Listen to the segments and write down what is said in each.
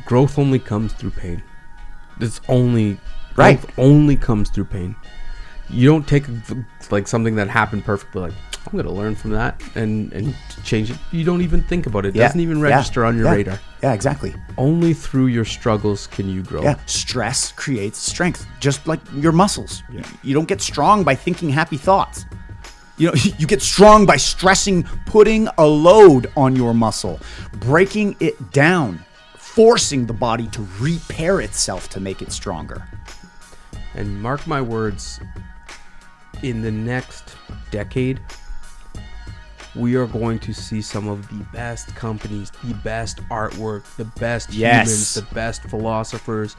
growth only comes through pain. It's only Right. Growth only comes through pain. You don't take like something that happened perfectly, like I'm going to learn from that and change it. You don't even think about it. It doesn't even register on your radar. Yeah, exactly. Only through your struggles can you grow. Yeah, stress creates strength, just like your muscles. Yeah. You don't get strong by thinking happy thoughts. You get strong by stressing, putting a load on your muscle, breaking it down, forcing the body to repair itself to make it stronger. And mark my words, in the next decade, we are going to see some of the best companies, the best artwork, the best humans, the best philosophers,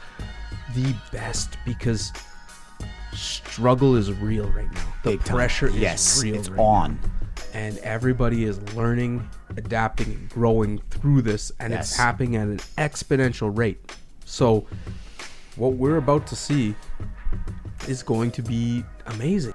the best, because struggle is real right now. The pressure is real. It's on. And everybody is learning, adapting, and growing through this, and it's happening at an exponential rate. So what we're about to see is going to be amazing.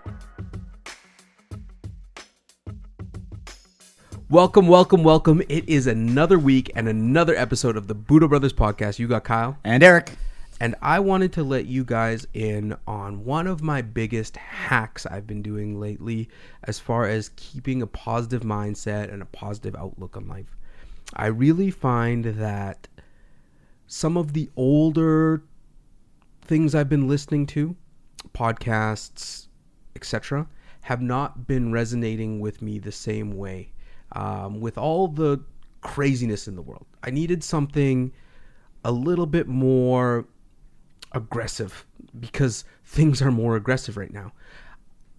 Welcome. It is another week and another episode of the Budo Brothers podcast. You got Kyle. And Eric. And I wanted to let you guys in on one of my biggest hacks I've been doing lately as far as keeping a positive mindset and a positive outlook on life. I really find that some of the older things I've been listening to, podcasts, etc., have not been resonating with me the same way. With all the craziness in the world, I needed something a little bit more aggressive because things are more aggressive right now.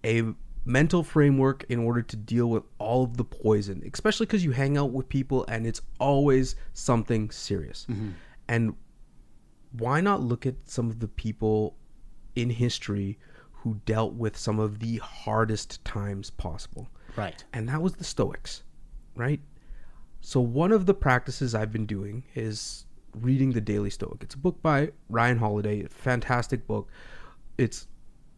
A mental framework in order to deal with all of the poison, especially because you hang out with people and it's always something serious. Mm-hmm. And why not look at some of the people in history who dealt with some of the hardest times possible? Right. And that was the Stoics, right? So one of the practices I've been doing is reading the Daily Stoic. It's a book by Ryan Holiday, a fantastic book. It's,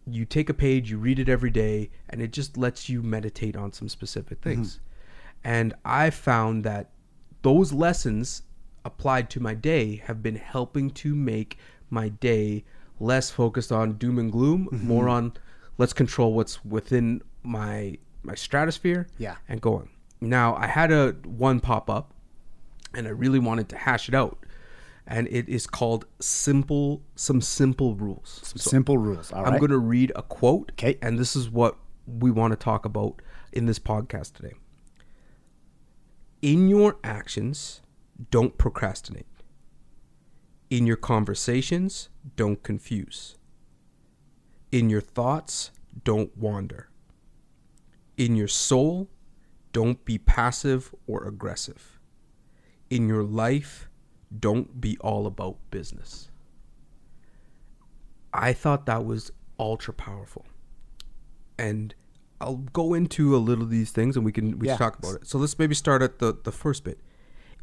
you take a page, you read it every day, and it just lets you meditate on some specific things. Mm-hmm. And I found that those lessons applied to my day have been helping to make my day less focused on doom and gloom, mm-hmm. more on let's control what's within my stratosphere and go on. Now, I had one pop up, and I really wanted to hash it out. And it is called Some Simple Rules. Simple rules. All right. I'm going to read a quote. Okay. And this is what we want to talk about in this podcast today. In your actions, don't procrastinate. In your conversations, don't confuse. In your thoughts, don't wander. In your soul, don't be passive or aggressive. In your life, don't be all about business. I thought that was ultra powerful. And I'll go into a little of these things and we can talk about it. So let's maybe start at the first bit.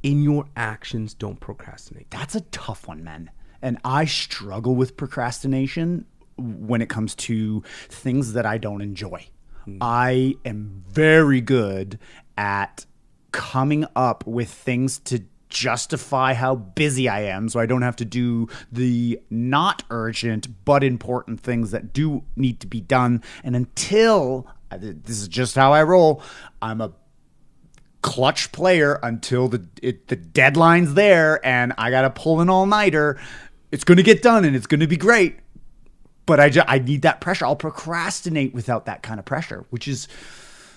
In your actions, don't procrastinate. That's a tough one, man. And I struggle with procrastination when it comes to things that I don't enjoy. I am very good at coming up with things to justify how busy I am so I don't have to do the not urgent but important things that do need to be done. And until, this is just how I roll, I'm a clutch player until the deadline's there and I got to pull an all-nighter. It's going to get done and it's going to be great. But I need that pressure. I'll procrastinate without that kind of pressure, which is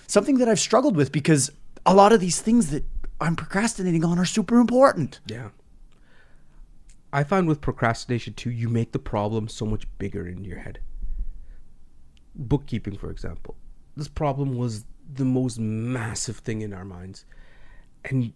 something that I've struggled with because a lot of these things that I'm procrastinating on are super important. Yeah. I find with procrastination too, you make the problem so much bigger in your head. Bookkeeping, for example. This problem was the most massive thing in our minds. And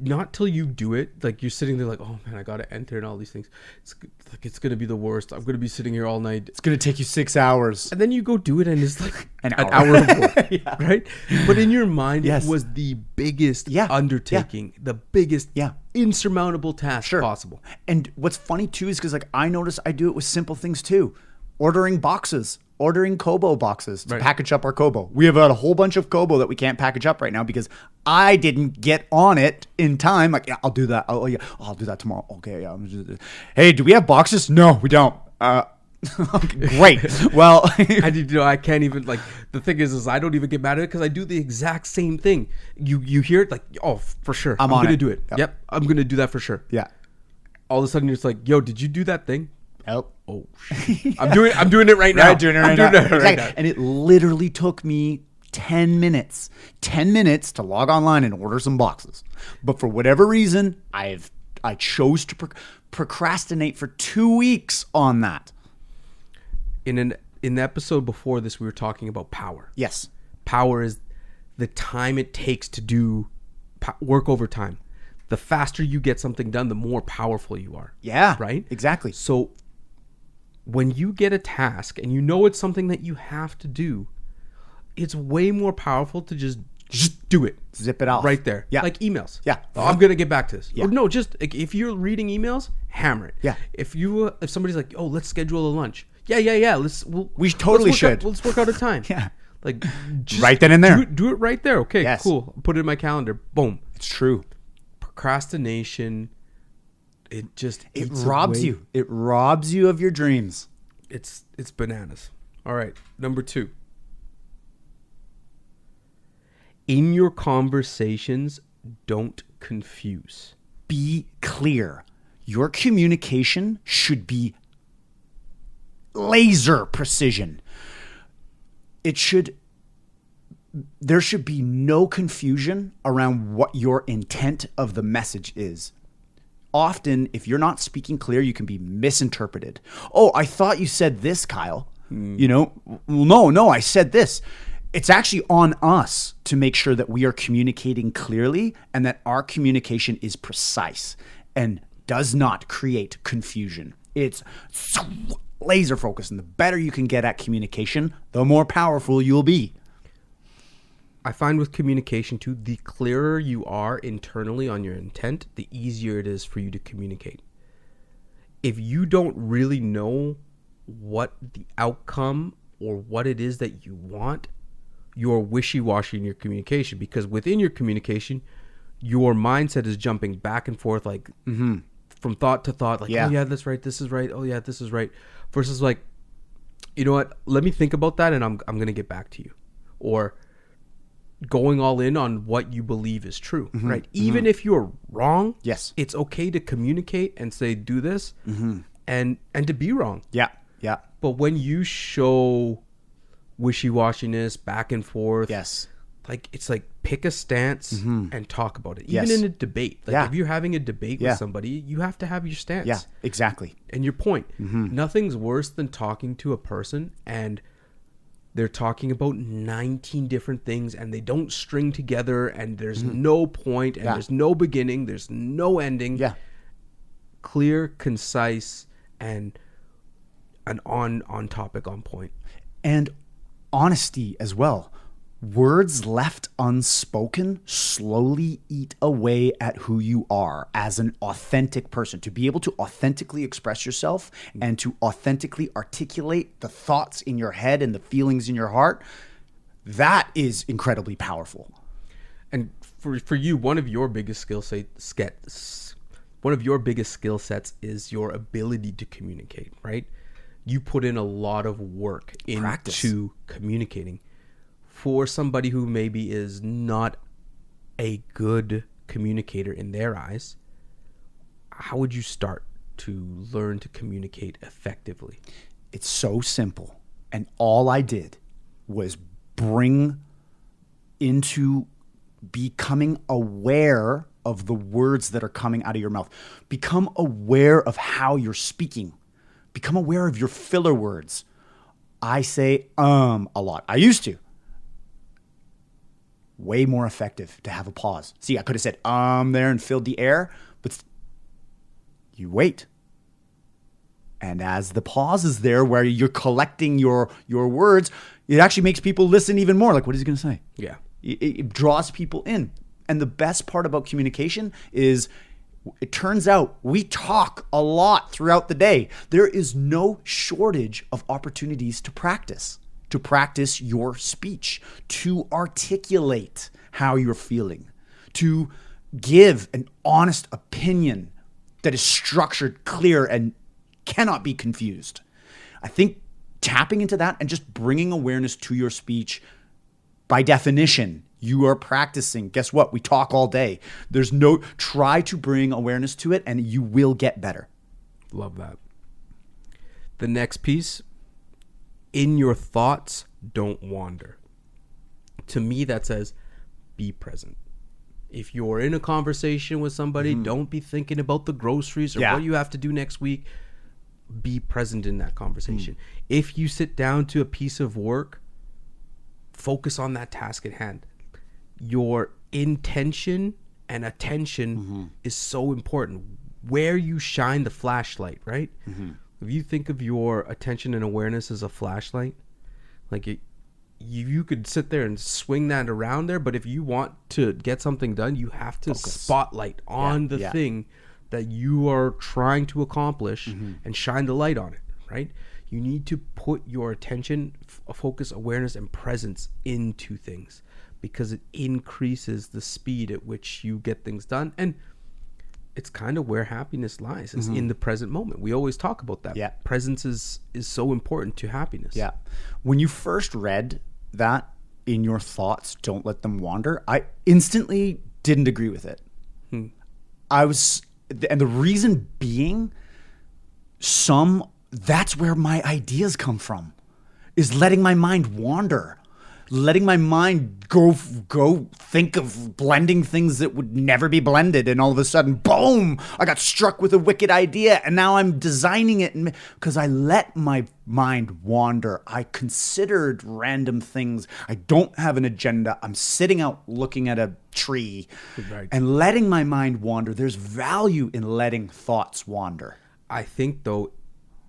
not till you do it, like you're sitting there like, oh man, I got to enter and all these things. It's going to be the worst. I'm going to be sitting here all night. It's going to take you 6 hours. And then you go do it and it's like an hour of work, right? But in your mind, it was the biggest undertaking, the biggest insurmountable task possible. And what's funny too is because like I notice I do it with simple things too. Ordering boxes. ordering Kobo boxes to package up our Kobo. We have a whole bunch of Kobo that we can't package up right now because I didn't get on it in time. Like, yeah, I'll do that. Oh, yeah, I'll do that tomorrow. Okay, yeah. Hey, do we have boxes? No, we don't. Great. Well, I can't even, like, the thing is I don't even get mad at it because I do the exact same thing. You hear it, like, oh, for sure. I'm going to do it. Yep. I'm going to do that for sure. Yeah. All of a sudden, you're just like, yo, did you do that thing? Nope. Oh, shit. I'm doing it right now. Doing it right now. And it literally took me 10 minutes to log online and order some boxes. But for whatever reason, I chose to procrastinate for 2 weeks on that. In the episode before this, we were talking about power. Yes. Power is the time it takes to do work over time. The faster you get something done, the more powerful you are. Yeah. Right? Exactly. So when you get a task and you know it's something that you have to do, it's way more powerful to just do it. Zip it off. Right there. Yeah. Like emails. Yeah. Oh, I'm going to get back to this. Yeah. Or no, just like, if you're reading emails, hammer it. Yeah. If somebody's like, oh, let's schedule a lunch. Yeah. We totally should. Let's work out a time. Yeah. Like, just right then and there. Do it right there. Okay, yes. Cool. Put it in my calendar. Boom. It's true. Procrastination, it robs you. It robs you of your dreams. It's bananas. All right, number 2. In your conversations, don't confuse. Be clear. Your communication should be laser precision. There should be no confusion around what your intent of the message is. Often, if you're not speaking clear, you can be misinterpreted. Oh, I thought you said this, Kyle. No, I said this. It's actually on us to make sure that we are communicating clearly and that our communication is precise and does not create confusion. It's laser focused, and the better you can get at communication, the more powerful you'll be. I find with communication too, the clearer you are internally on your intent, the easier it is for you to communicate. If you don't really know what the outcome or what it is that you want, you're wishy-washy in your communication, because within your communication, your mindset is jumping back and forth, like from thought to thought, like, oh yeah, that's right, this is right, oh yeah, this is right, versus like, you know what, let me think about that and I'm going to get back to you. Or going all in on what you believe is true, right? Even if you're wrong, yes, it's okay to communicate and say, do this, and to be wrong. Yeah. But when you show wishy-washiness, back and forth, yes, like, it's like, pick a stance and talk about it. Even in a debate. Like, if you're having a debate with somebody, you have to have your stance. Yeah, exactly. And your point. Nothing's worse than talking to a person and they're talking about 19 different things and they don't string together and there's no point and there's no beginning, there's no ending. Yeah. Clear, concise, and on topic, on point. And honesty as well. Words left unspoken slowly eat away at who you are as an authentic person. To be able to authentically express yourself and to authentically articulate the thoughts in your head and the feelings in your heart, that is incredibly powerful. And for you, one of your biggest skill sets is your ability to communicate, right? You put in a lot of work into communicating. For somebody who maybe is not a good communicator in their eyes, how would you start to learn to communicate effectively? It's so simple. And all I did was bring into becoming aware of the words that are coming out of your mouth. Become aware of how you're speaking. Become aware of your filler words. I say a lot. I used to. Way more effective to have a pause. See, I could have said there and filled the air, but you wait. And as the pause is there where you're collecting your words, it actually makes people listen even more. Like, what is he going to say? Yeah. It draws people in. And the best part about communication is It turns out we talk a lot throughout the day. There is no shortage of opportunities to practice your speech, to articulate how you're feeling, to give an honest opinion that is structured, clear, and cannot be confused. I think tapping into that and just bringing awareness to your speech, by definition, you are practicing. Guess what? We talk all day. Try to bring awareness to it and you will get better. Love that. The next piece, in your thoughts, don't wander. To me, that says, be present. If you're in a conversation with somebody, don't be thinking about the groceries or what you have to do next week. Be present in that conversation. If you sit down to a piece of work, focus on that task at hand. Your intention and attention is so important. Where you shine the flashlight, right? If you think of your attention and awareness as a flashlight, like you could sit there and swing that around there, but if you want to get something done, you have to spotlight on the thing that you are trying to accomplish and shine the light on it, right? You need to put your attention, focus, awareness, and presence into things because it increases the speed at which you get things done. And it's kind of where happiness lies, is in the present moment. We always talk about that. Yeah. Presence is so important to happiness. Yeah. When you first read that, in your thoughts, don't let them wander, I instantly didn't agree with it. And the reason being, that's where my ideas come from, is letting my mind wander, letting my mind go think of blending things that would never be blended. And all of a sudden, boom, I got struck with a wicked idea. And now I'm designing it because I let my mind wander. I considered random things. I don't have an agenda. I'm sitting out looking at a tree and letting my mind wander. There's value in letting thoughts wander. I think, though,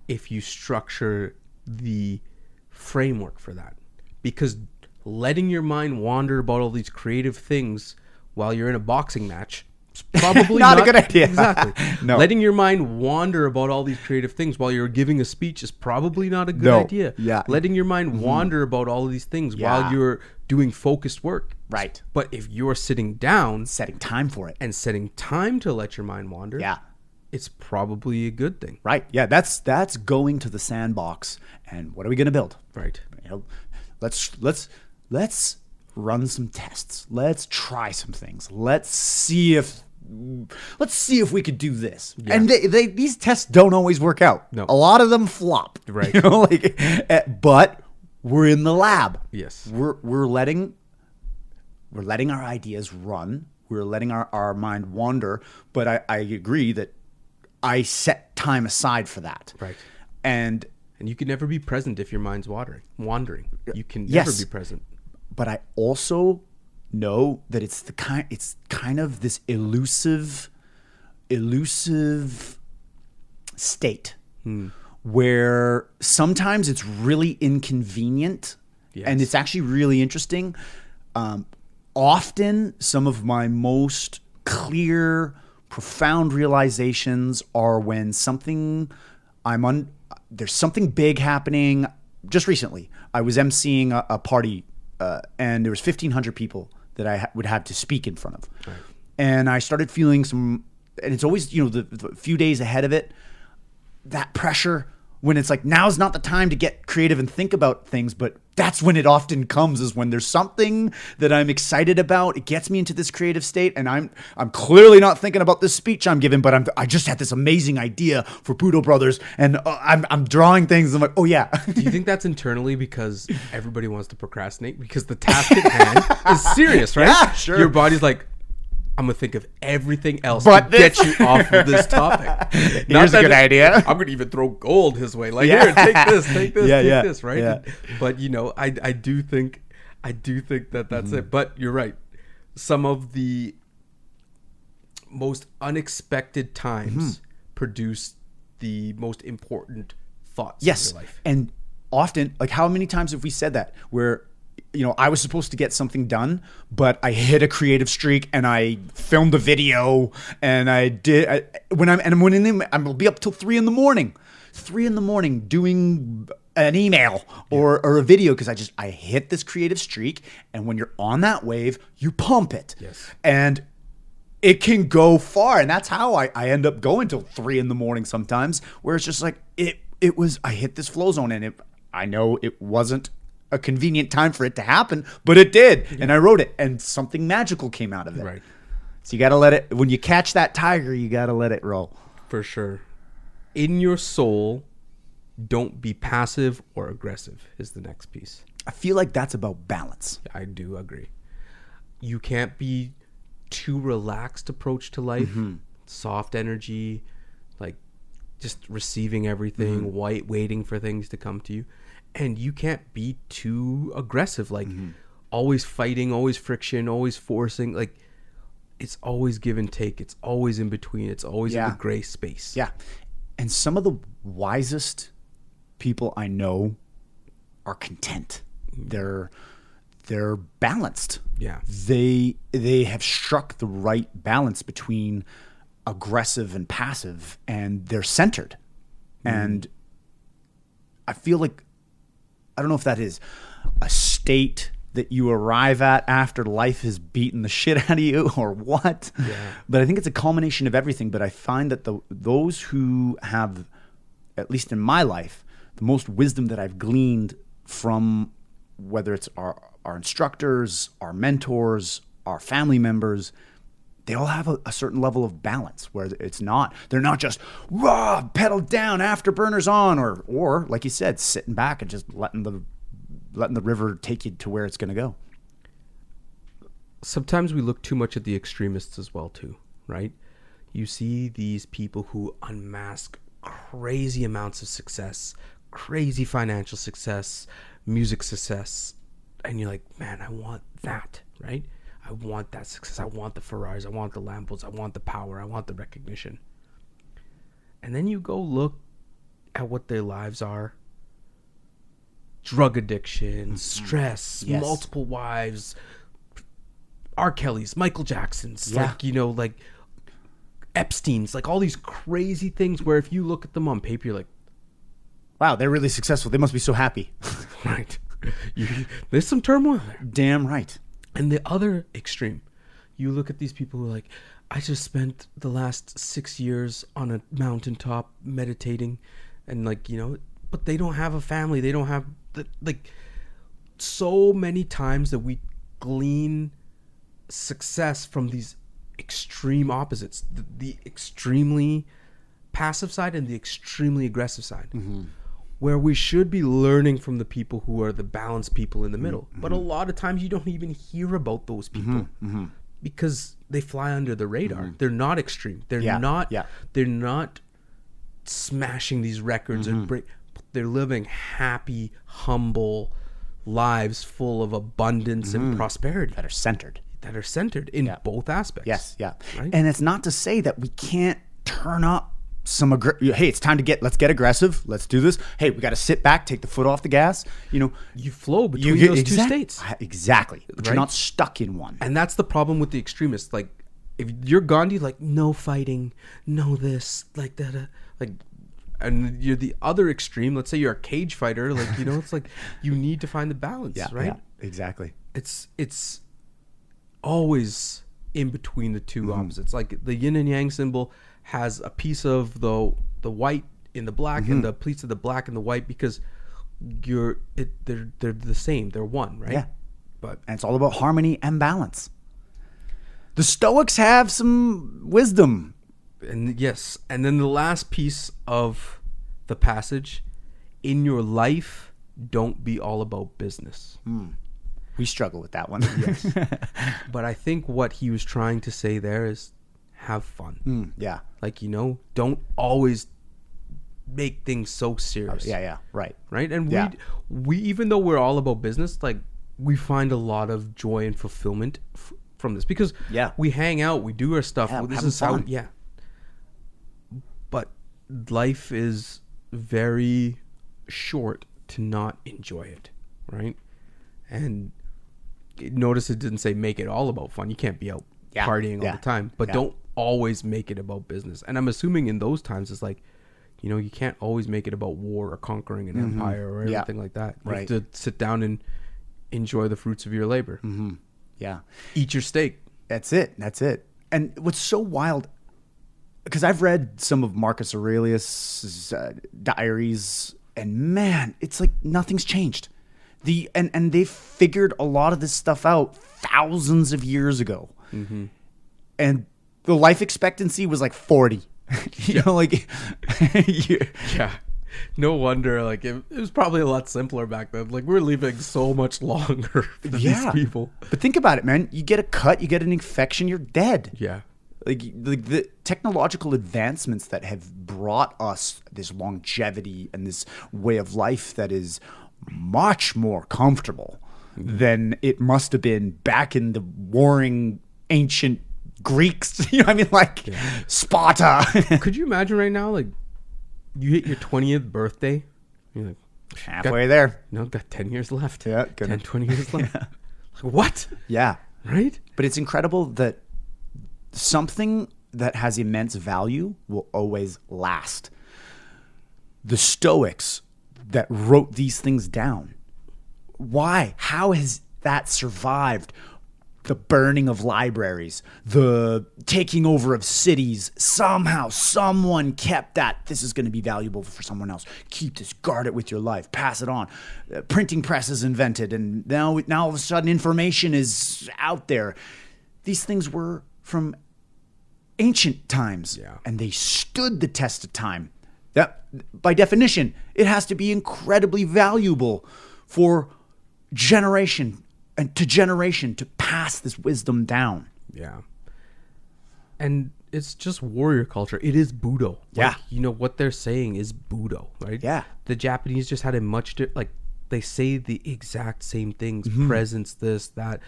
if you structure the framework for that, because letting your mind wander about all these creative things while you're in a boxing match is probably not a good idea. Exactly. No. Letting your mind wander about all these creative things while you're giving a speech is probably not a good idea. Yeah. Letting your mind wander about all of these things while you're doing focused work. Right. But if you're sitting down, Setting time for it. and setting time to let your mind wander, Yeah. it's probably a good thing. Right. Yeah. That's going to the sandbox. And what are we going to build? Right. Let's run some tests. Let's try some things. Let's see if we could do this. Yeah. And these tests don't always work out. No. A lot of them flop. Right. But we're in the lab. Yes. We're letting our ideas run. We're letting our mind wander. But I agree that I set time aside for that. Right. And you can never be present if your mind's wandering. You can never be present. But I also know that it's kind of this elusive state where sometimes it's really inconvenient and it's actually really interesting. Often some of my most clear, profound realizations are when there's something big happening. Just recently, I was emceeing a party, and there was 1,500 people that I would have to speak in front of. Right. And I started feeling and it's always, the few days ahead of it, that pressure when it's like, now's not the time to get creative and think about things, but that's when it often comes, is when there's something that I'm excited about. It gets me into this creative state, and I'm clearly not thinking about this speech I'm giving, but I just had this amazing idea for Budo Brothers, and I'm drawing things. And I'm like, oh yeah. Do you think that's internally because everybody wants to procrastinate because the task at hand is serious, right? Yeah, sure. Your body's like, I'm gonna think of everything else but to get you off of this topic. Here's a good idea. I'm gonna even throw gold his way. Like, here, take this, take this, right? Yeah. But I do think that that's it. But you're right. Some of the most unexpected times produce the most important thoughts in your life. And often, like, how many times have we said that, where I was supposed to get something done, but I hit a creative streak and I filmed a video and I'll be up till 3 a.m. 3 a.m. doing an email or a video because I hit this creative streak, and when you're on that wave, you pump it. Yes. And it can go far, and that's how I end up going till 3 a.m. sometimes, where it's just like I hit this flow zone, and I know it wasn't a convenient time for it to happen, but it did, and I wrote it, and something magical came out of it. Right. So you got to let it, when you catch that tiger, you got to let it roll. For sure. In your soul, don't be passive or aggressive is the next piece. I feel like that's about balance. I do agree. You can't be too relaxed approach to life, soft energy, like just receiving everything, waiting for things to come to you. And you can't be too aggressive, like always fighting, always friction, always forcing. Like it's always give and take. It's always in between. It's always in the gray space. Yeah. And some of the wisest people I know are content. They're balanced. Yeah. They have struck the right balance between aggressive and passive, and they're centered. And I feel like, I don't know if that is a state that you arrive at after life has beaten the shit out of you or what. Yeah. But I think it's a culmination of everything. But I find that those who have, at least in my life, the most wisdom that I've gleaned from, whether it's our instructors, our mentors, our family members, they all have a certain level of balance where they're not just raw, pedal down, afterburners on, or like you said, sitting back and just letting the river take you to where it's going to go. Sometimes we look too much at the extremists as well too, right? You see these people who unmask crazy amounts of success, crazy financial success, music success, and you're like, man, I want that, right? I want that success. I want the Ferraris. I want the Lambos. I want the power. I want the recognition. And then you go look at what their lives are. Drug addiction, stress, multiple wives, R. Kelly's, Michael Jackson's, like Epstein's, like all these crazy things where if you look at them on paper, you're like, wow, they're really successful. They must be so happy. Right. There's some turmoil there. Damn right. And the other extreme, you look at these people who are like, I just spent the last 6 years on a mountaintop meditating, and but they don't have a family. They don't have so many times that we glean success from these extreme opposites, the extremely passive side and the extremely aggressive side. Where we should be learning from the people who are the balanced people in the middle. But a lot of times you don't even hear about those people because they fly under the radar. They're not extreme. They're not smashing these records and they're living happy, humble lives full of abundance and prosperity. That are centered in both aspects. Yes, yeah. Right? And it's not to say that we can't turn up some hey, it's time to let's get aggressive. Let's do this. Hey, we got to sit back, take the foot off the gas. You flow between those two states. Exactly. But you're not stuck in one. And that's the problem with the extremists. Like, if you're Gandhi, like, no fighting, no this, like that, and you're the other extreme. Let's say you're a cage fighter. Like, it's like you need to find the balance, right? Yeah, exactly. It's always in between the two opposites. Like the yin and yang symbol has a piece of the white in the black and the piece of the black and the white because they're the same. They're one, right? Yeah. And it's all about harmony and balance. The Stoics have some wisdom. And yes, and then the last piece of the passage, in your life, don't be all about business. We struggle with that one. Yes. But I think what he was trying to say there is have fun. Yeah. Like, don't always make things so serious. Yeah. Right. And we even though we're all about business, like we find a lot of joy and fulfillment from this because we hang out, we do our stuff. This is fun. But life is very short to not enjoy it, right? And notice it didn't say make it all about fun. You can't be out partying all the time, but don't always make it about business. And I'm assuming in those times it's like, you know, you can't always make it about war or conquering an empire or everything like that. You have to sit down and enjoy the fruits of your labor. Yeah. Eat your steak. That's it. And what's so wild, because I've read some of Marcus Aurelius' diaries, and man, it's like nothing's changed. And they figured a lot of this stuff out thousands of years ago. And the life expectancy was like 40. You know, like yeah. No wonder, like it was probably a lot simpler back then. Like we're living so much longer than these people. But think about it, man. You get a cut, you get an infection, you're dead. Yeah. Like the technological advancements that have brought us this longevity and this way of life that is much more comfortable than it must have been back in the warring ancient Greeks. You know what I mean? Like Sparta. Could you imagine right now, like you hit your 20th birthday, you're like halfway there. No, got 10 years left. Yeah, 20 years left. Like, what? Yeah. Right? But it's incredible that something that has immense value will always last. The Stoics that wrote these things down, why? How has that survived? The burning of libraries, the taking over of cities. Somehow, someone kept that. This is going to be valuable for someone else. Keep this, guard it with your life, pass it on. Printing press is invented, and now all of a sudden information is out there. These things were from ancient times, and they stood the test of time. That, by definition, it has to be incredibly valuable for generation to pass this wisdom down. Yeah. And it's just warrior culture. It is Budo. Like, you know, what they're saying is Budo, right? Yeah. The Japanese just had a much, they say the exact same things, presence, this, that.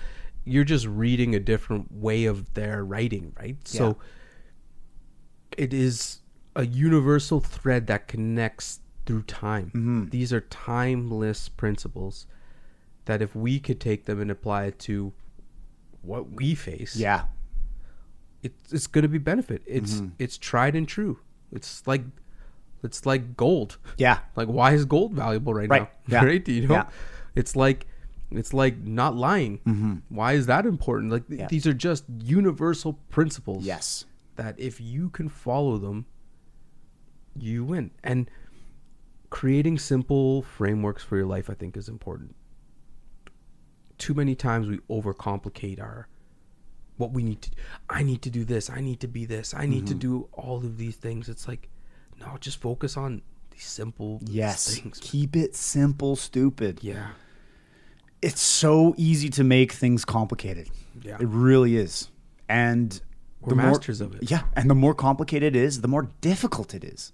You're just reading a different way of their writing, right? So it is a universal thread that connects through time. These are timeless principles that if we could take them and apply it to what we face, it's going to be benefit. It's tried and true. It's like gold. Yeah. Like, why is gold valuable right now? Yeah. Right? You know, it's like not lying. Why is that important? Like these are just universal principles. Yes. That if you can follow them, you win. And creating simple frameworks for your life, I think, is important. Too many times we overcomplicate what we need to do. I need to do this. I need to be this. I need to do all of these things. It's like, no, just focus on these simple things. Keep it simple, stupid. Yeah. It's so easy to make things complicated. Yeah. It really is. And we're masters of it. Yeah. And the more complicated it is, the more difficult it is.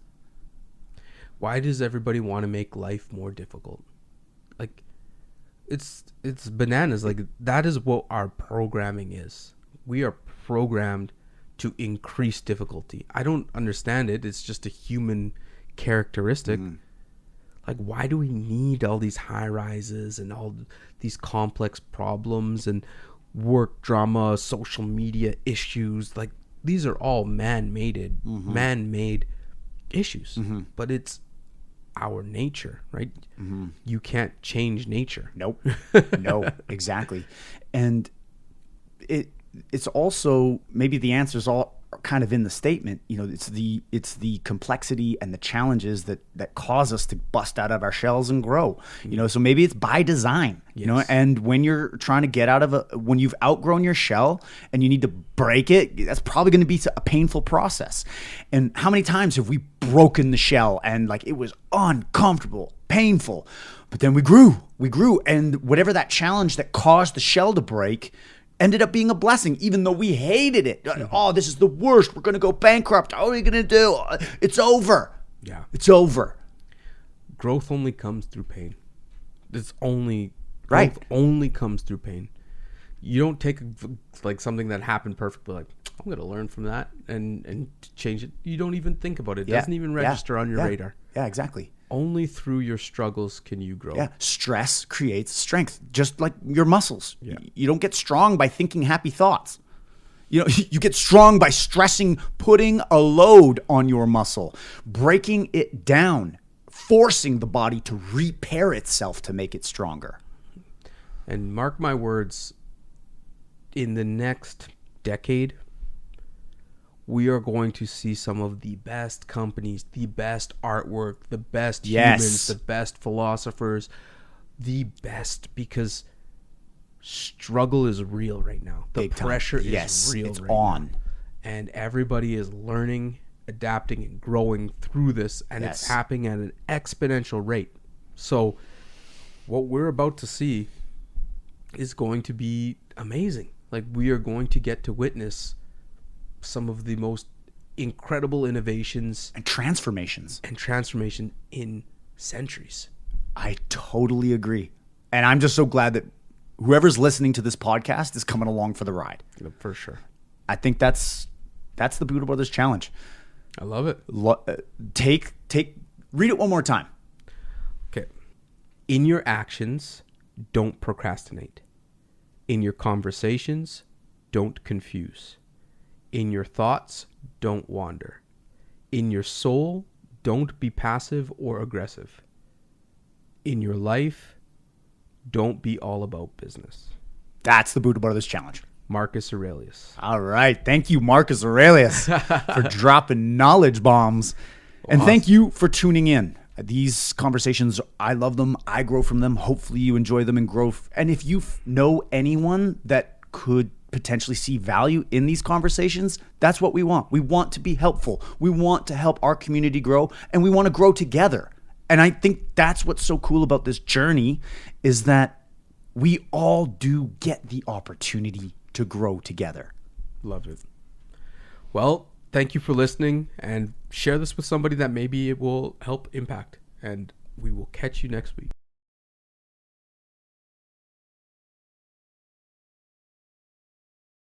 Why does everybody want to make life more difficult? Like, it's bananas. Like, that is what our programming is. We are programmed to increase difficulty. I don't understand it. It's just a human characteristic. Like, why do we need all these high rises and all these complex problems and work drama, social media issues? Like, these are all man-made issues. But it's our nature, right? You can't change nature. Nope. No, exactly. And it's also, maybe the answer's all kind of in the statement. You know, it's the complexity and the challenges that cause us to bust out of our shells and grow. You know, so maybe it's by design. You know, and when you're trying to get out of when you've outgrown your shell and you need to break it, that's probably going to be a painful process. And how many times have we broken the shell and like it was uncomfortable, painful, but then we grew, and whatever that challenge that caused the shell to break ended up being a blessing, even though we hated it. Oh, this is the worst. We're going to go bankrupt. How are we going to do? It's over. Yeah. It's over. Growth only comes through pain. Growth only comes through pain. You don't take like something that happened perfectly, like, I'm going to learn from that and change it. You don't even think about it. It doesn't even register on your radar. Yeah, exactly. Only through your struggles can you grow. Yeah, stress creates strength, just like your muscles. Yeah. You don't get strong by thinking happy thoughts. You know, you get strong by stressing, putting a load on your muscle, breaking it down, forcing the body to repair itself to make it stronger. And mark my words, in the next decade, we are going to see some of the best companies, the best artwork, the best humans, the best philosophers, the best, because struggle is real right now. The Big time. pressure is Yes, real it's right on. now. And everybody is learning, adapting, and growing through this, and it's happening at an exponential rate. So what we're about to see is going to be amazing. Like, we are going to get to witness some of the most incredible innovations And transformations. in centuries. I totally agree. And I'm just so glad that whoever's listening to this podcast is coming along for the ride. For sure. I think that's the Budo Brothers challenge. I love it. Read it one more time. Okay. In your actions, don't procrastinate. In your conversations, don't confuse. In your thoughts, don't wander. In your soul, don't be passive or aggressive. In your life, don't be all about business. That's the Budo Brothers challenge. Marcus Aurelius. All right. Thank you, Marcus Aurelius, for dropping knowledge bombs. And thank you for tuning in. These conversations, I love them. I grow from them. Hopefully you enjoy them and grow. And if you know anyone that could potentially see value in these conversations, that's what we want. We want to be helpful. We want to help our community grow, and we want to grow together. And I think that's what's so cool about this journey, is that we all do get the opportunity to grow together. Love it. Well, thank you for listening, and share this with somebody that maybe it will help impact. And we will catch you next week.